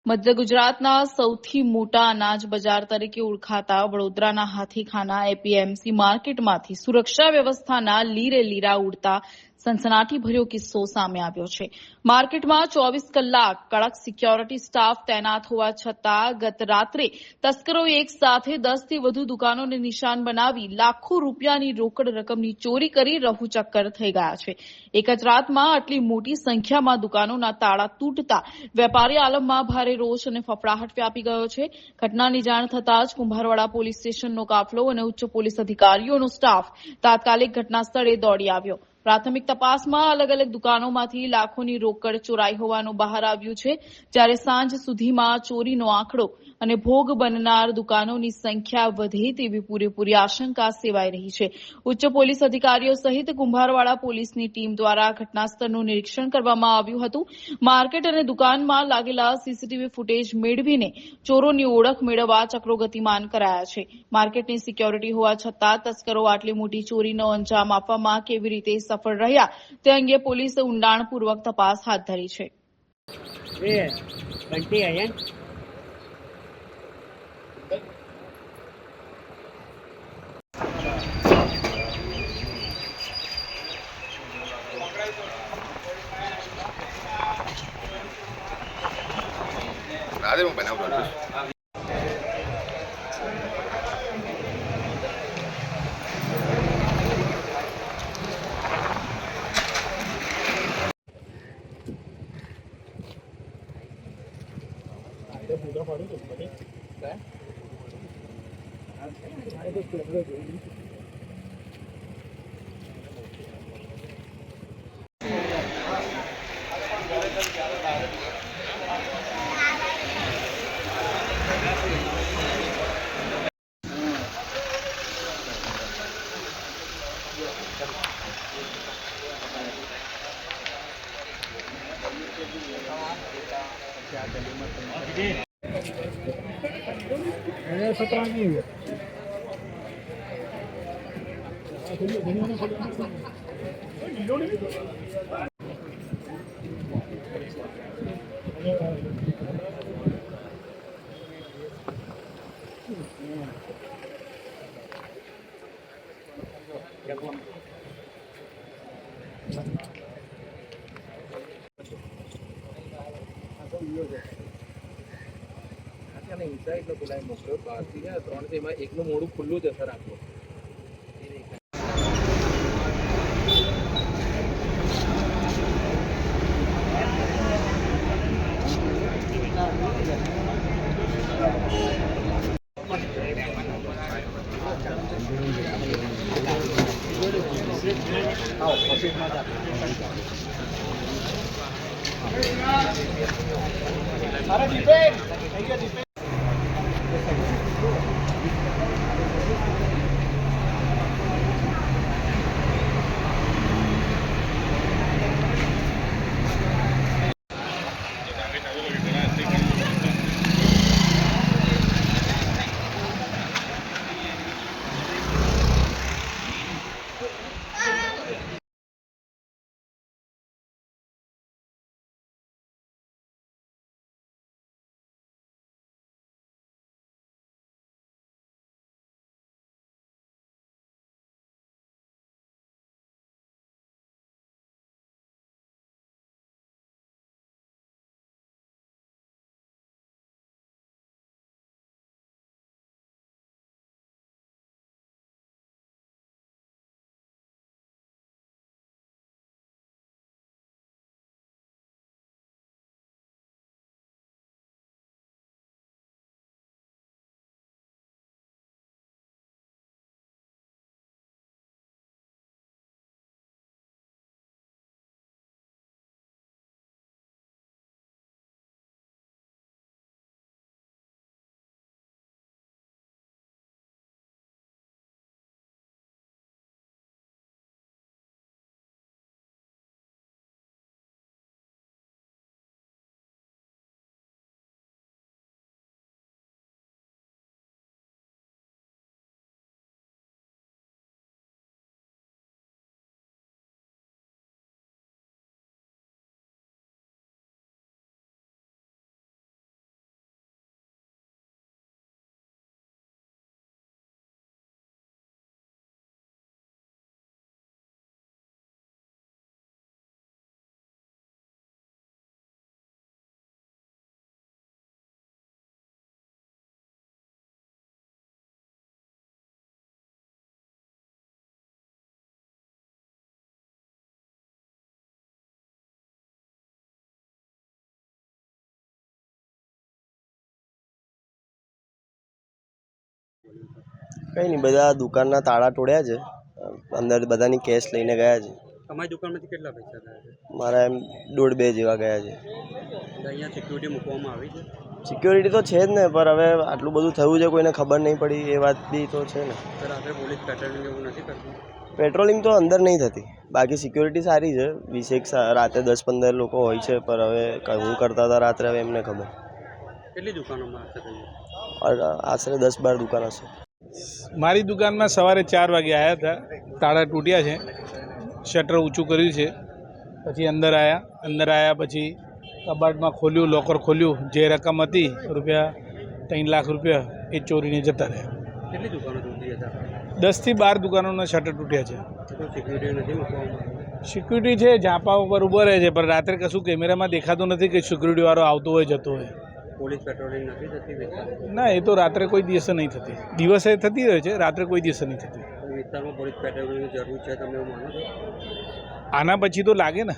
મધ્ય ગુજરાતના સૌથી મોટા અનાજ બજાર તરીકે ઓળખાતા વડોદરાના હાથીખાના એપીએમસી માર્કેટમાંથી સુરક્ષા વ્યવસ્થાના લીરે લીરા ઉડતા સનસનાટીભર્યો કિસ્સો સામે આવ્યો છે। માર્કેટમાં 24 કલાક કડક સિક્યોરિટી સ્ટાફ તૈનાત હોવા છતાં ગત રાત્રે તસ્કરોએ એક સાથે 10 થી વધુ દુકાનોને નિશાન બનાવી લાખો રૂપિયાની રોકડ રકમની ચોરી કરી રફુચક્કર થઈ ગયા છે। એક જ રાતમાં આટલી મોટી સંખ્યામાં દુકાનોના તાળા તૂટતા વેપારી આલમમાં ભારે રોષ અને ફફડાટ વ્યાપી ગયો છે। ઘટનાની જાણ થતાં જ કુંભારવાડા પોલીસ સ્ટેશનનો કાફલો અને ઉચ્ચ પોલીસ અધિકારીઓનો સ્ટાફ તાત્કાલિક ઘટના સ્થળે દોડી આવ્યો। પ્રાથમિક તપાસમાં અલગ અલગ દુકાનોમાંથી લાખોની રોકડ ચોરાઈ હોવાનું બહાર આવ્યું છે, જ્યારે સાંજ સુધીમાં ચોરીનો આંકડો અને ભોગ બનનાર દુકાનોની સંખ્યા વધે તેવી પૂરેપૂરી આશંકા સેવાઈ રહી છે। ઉચ્ચ પોલીસ અધિકારીઓ સહિત કુંભારવાડા પોલીસની ટીમ દ્વારા ઘટનાસ્થળનું નિરીક્ષણ કરવામાં આવ્યું હતું। માર્કેટ અને દુકાનમાં લાગેલા સીસીટીવી ફૂટેજ મેળવીને ચોરોની ઓળખ મેળવવા ચક્રો ગતિમાન કરાયા છે। માર્કેટની સિક્યોરિટી હોવા છતાં તસ્કરો આટલી મોટી ચોરીનો અંજામ આપવામાં કેવી રીતે સફળ રહ્યા તે અંગે પોલીસે ઊંડાણપૂર્વક તપાસ હાથ ધરી છે। રાધે હું બનાવું ઇન્સાઇડ બોલાય મોકલ્યો બહારથી 3 થી એમાં એકનું મોડું ખુલ્લું જ હશે રાખવું। કંઈ નહીં, બધા દુકાનના તાળા તોડ્યા છે, અંદર બધાની કેશ લઈને ગયા છે. તમારી દુકાનમાંથી કેટલા પૈસા ગયા છે? મારા એમ 1.5-2 જેવા ગયા છે. અહીંયા સિક્યુરિટી મૂકવામાં આવી છે? સિક્યોરિટી તો છે જ ને, પણ હવે આટલું બધું થયું છે કોઈને ખબર નહીં પડી, એ વાત બી તો છે ને. સર આપણે પોલીસ પેટ્રોલિંગ એવું નથી કરતું? પેટ્રોલિંગ તો અંદર નહીં થતી, બાકી સિક્યોરિટી સારી છે. 20 રાતે 10-15 લોકો હોય છે, પણ હવે હું કરતા હતા રાત્રે, હવે એમને ખબર. કેટલી દુકાનોમાં હશે થયું? આશરે 10-12 દુકાન હશે. મારી દુકાનમાં સવારે 4 વાગે આવ્યા હતા, તાળા તૂટ્યા છે, શટર ઊંચું કર્યું છે, પછી અંદર આવ્યા પછી કબાટમાં ખોલ્યું, લોકર ખોલ્યું, જે રકમ હતી ₹3 લાખ એ ચોરીને જતા રહ્યા. કેટલી દુકાનો તૂટી હતા? 10 થી 12 દુકાનોના શટર તૂટ્યા છે. સિક્યુરિટી નથી મૂકવામાં? સિક્યુરિટી છે, ઝાંપા ઉપર ઊભો રહે છે, પણ રાત્રે કશું કેમેરામાં દેખાતું નથી કે સિક્યુરિટીવાળો આવતો હોય જતો હોય. પોલીસ પેટ્રોલિંગ નથી થતી વિસ્તારમાં? ના, એ તો રાત્રે કોઈ દિવસે નહીં થતી, દિવસે થતી હોય છે, રાત્રે કોઈ દિવસે નહીં થતી. વિસ્તારમાં પોલીસ પેટ્રોલિંગની જરૂર છે, તમે એવું માનો છો? આના પછી તો લાગે ને.